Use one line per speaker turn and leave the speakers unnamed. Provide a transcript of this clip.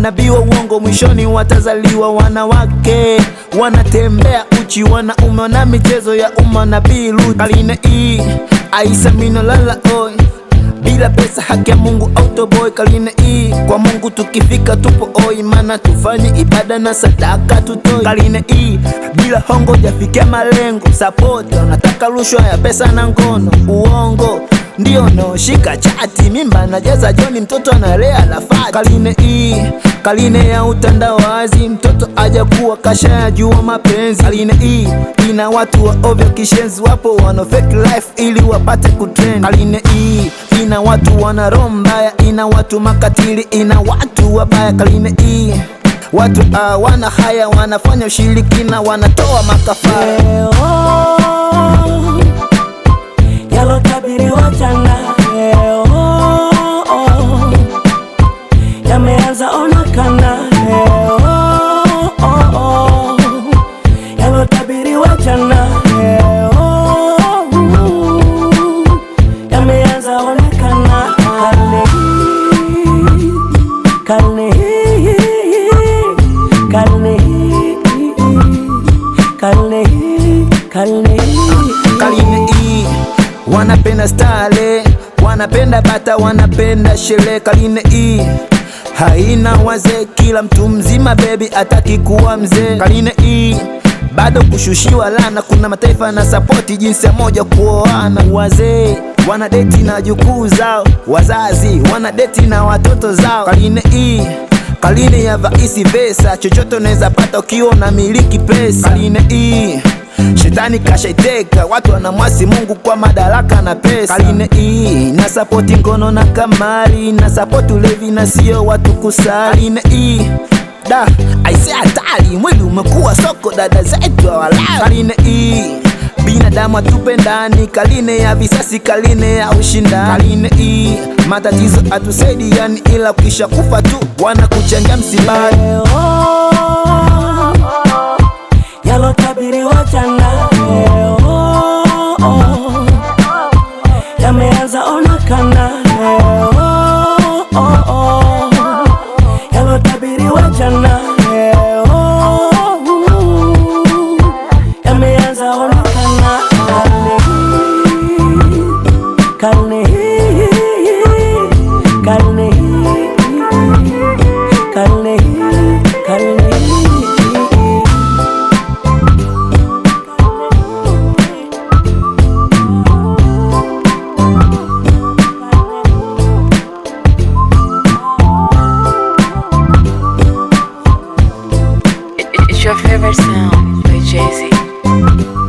Manabii wa uongo mwishoni watazaliwa wanawake, wanatembea uchi, wanaume, wana michezo ya umanabii. Karine hii aisamino lala oi, bila pesa haki ya Mungu autoboy. Karine hii kwa Mungu tukifika tupo oi, mana tufanye ibada na sadaka tutoi. Karine hii bila hongo jafikia malengo, support unataka rushwa ya pesa na ngono, uongo ndio no shika chati, mimba na jaza Joni, mtoto analea lafati. Karine hii karine ya utandawazi, mtoto aja kuwa kasha ya jua mapenzi. Karine hii ina watu wa ovyo kishenzi, wapo wana fake life ili wapate kutrend. Karine hii ina watu wana roho mbaya, ina watu makatili, ina watu wabaya. Karine hii watu wana haya, wanafanya ushirikina, wanatoa makafara.
Yalotabiriwa jana yameanza onekana leo. Yalotabiriwa jana yameanza onekana. Karne
Karine hii wanapenda style, wanapenda bata, wanapenda shele. Karine hii haina wazee, kila mtu mzima baby ataki kuwa mzee. Karine hii bado kushushiwa lana, kuna mataifa na support jinsi moja kuoana. Wazee wanadeti na jukuu zao, wazazi wanadeti na watoto zao. Karine hii karine ya vice versa, chochote unaweza pata ukiwa na miliki pesa. Karine hii shetani kashaiteka, watu wanamwasi Mungu kwa madaraka na pesa. Karine hii na support ngono na kamari, na support ulevi na sio watu kusali. Karine hii da aisi hatari, mwili umekuwa soko, dada zetu hawalali. Karine hii binadamu atupendani, karine ya visasi, karine ya ushindani. Karine hii matatizo atusaidiani, ila kisha kufa tu wanakuchanja msibani.
Yalotabiriwa jana yameanza onekana leo. Yalotabiriwa jana yameanza onekana. Karne
It's your favorite sound by Jay-Z.